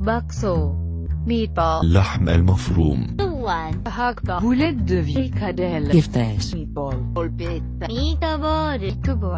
bakso, meatball, اللحم المفروم hakka, Boulette de vie. frikadelle, Giftesh. meatball, polpetta, meatball,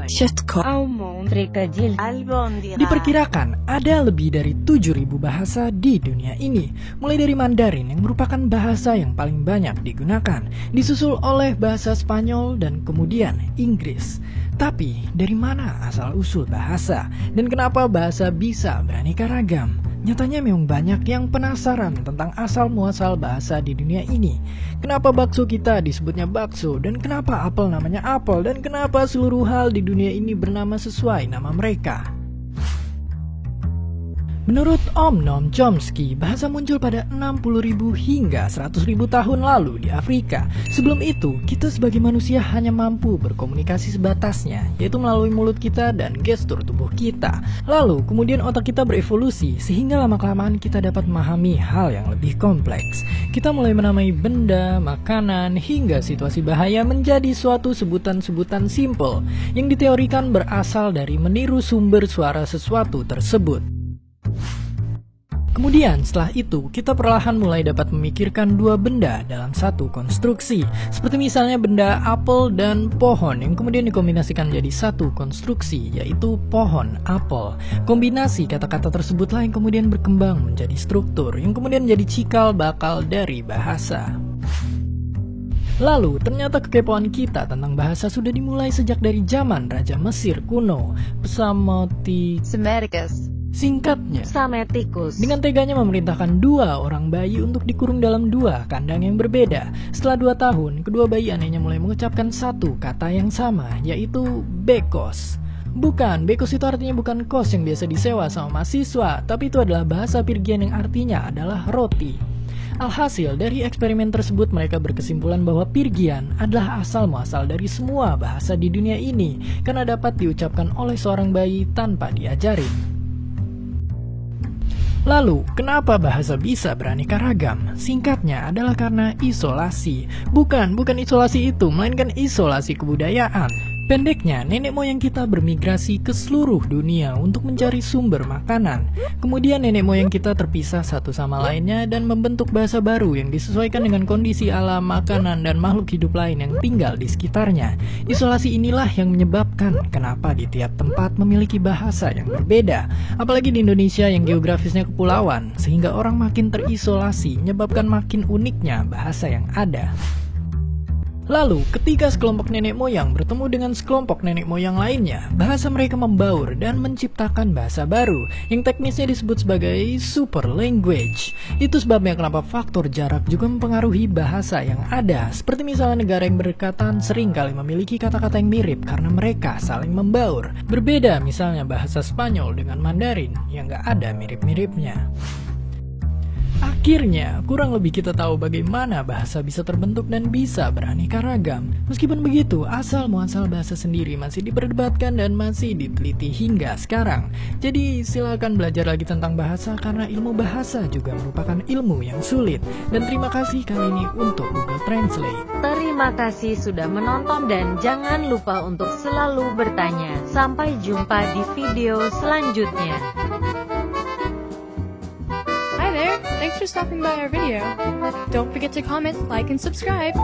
Köttkorv. almond, frikadelle, albondira. Diperkirakan ada lebih dari 7.000 bahasa di dunia ini, mulai dari Mandarin yang merupakan bahasa yang paling banyak digunakan, disusul oleh bahasa Spanyol dan kemudian Inggris. Tapi dari mana asal-usul bahasa dan kenapa bahasa bisa beraneka ragam? Nyatanya memang banyak yang penasaran tentang asal-muasal bahasa di dunia ini. Kenapa bakso kita disebutnya bakso, dan kenapa apel namanya apel, dan kenapa seluruh hal di dunia ini bernama sesuai nama mereka. Menurut Om Noam Chomsky, bahasa muncul pada 60.000 hingga 100.000 tahun lalu di Afrika. Sebelum itu, kita sebagai manusia hanya mampu berkomunikasi sebatasnya, yaitu melalui mulut kita dan gestur tubuh kita. Lalu, kemudian otak kita berevolusi, sehingga lama-kelamaan kita dapat memahami hal yang lebih kompleks. Kita mulai menamai benda, makanan, hingga situasi bahaya menjadi suatu sebutan-sebutan simple, yang diteorikan berasal dari meniru sumber suara sesuatu tersebut. Kemudian setelah itu, kita perlahan mulai dapat memikirkan dua benda dalam satu konstruksi. Seperti misalnya benda apel dan pohon yang kemudian dikombinasikan menjadi satu konstruksi, yaitu pohon apel. Kombinasi kata-kata tersebutlah yang kemudian berkembang menjadi struktur, yang kemudian menjadi cikal bakal dari bahasa. Lalu, ternyata kekepoan kita tentang bahasa sudah dimulai sejak dari zaman Raja Mesir kuno, Psammeticus, Singkatnya, Psammeticus, dengan teganya memerintahkan dua orang bayi untuk dikurung dalam dua kandang yang berbeda. Setelah 2 tahun, kedua bayi anehnya mulai mengucapkan satu kata yang sama, yaitu bekos. Bukan, bekos itu artinya bukan kos yang biasa disewa sama mahasiswa, tapi itu adalah bahasa Pirgian yang artinya adalah roti. Alhasil, dari eksperimen tersebut mereka berkesimpulan bahwa Pirgian adalah asal-muasal dari semua bahasa di dunia ini, karena dapat diucapkan oleh seorang bayi tanpa diajarin. Lalu, kenapa bahasa bisa beraneka ragam? Singkatnya adalah karena isolasi. Bukan isolasi itu, melainkan isolasi kebudayaan. Pendeknya, nenek moyang kita bermigrasi ke seluruh dunia untuk mencari sumber makanan. Kemudian nenek moyang kita terpisah satu sama lainnya dan membentuk bahasa baru yang disesuaikan dengan kondisi alam, makanan, dan makhluk hidup lain yang tinggal di sekitarnya. Isolasi inilah yang menyebabkan kenapa di tiap tempat memiliki bahasa yang berbeda. Apalagi di Indonesia yang geografisnya kepulauan, sehingga orang makin terisolasi, menyebabkan makin uniknya bahasa yang ada. Lalu, ketika sekelompok nenek moyang bertemu dengan sekelompok nenek moyang lainnya, bahasa mereka membaur dan menciptakan bahasa baru, yang teknisnya disebut sebagai super language. Itu sebabnya kenapa faktor jarak juga mempengaruhi bahasa yang ada, seperti misalnya negara yang berdekatan sering kali memiliki kata-kata yang mirip karena mereka saling membaur. Berbeda misalnya bahasa Spanyol dengan Mandarin, yang gak ada mirip-miripnya. Akhirnya, kurang lebih kita tahu bagaimana bahasa bisa terbentuk dan bisa beraneka ragam. Meskipun begitu, asal-muasal bahasa sendiri masih diperdebatkan dan masih diteliti hingga sekarang. Jadi, silakan belajar lagi tentang bahasa karena ilmu bahasa juga merupakan ilmu yang sulit. Dan terima kasih kali ini untuk Google Translate. Terima kasih sudah menonton dan jangan lupa untuk selalu bertanya. Sampai jumpa di video selanjutnya. Hi there, thanks for stopping by our video. Don't forget to comment, like, and subscribe.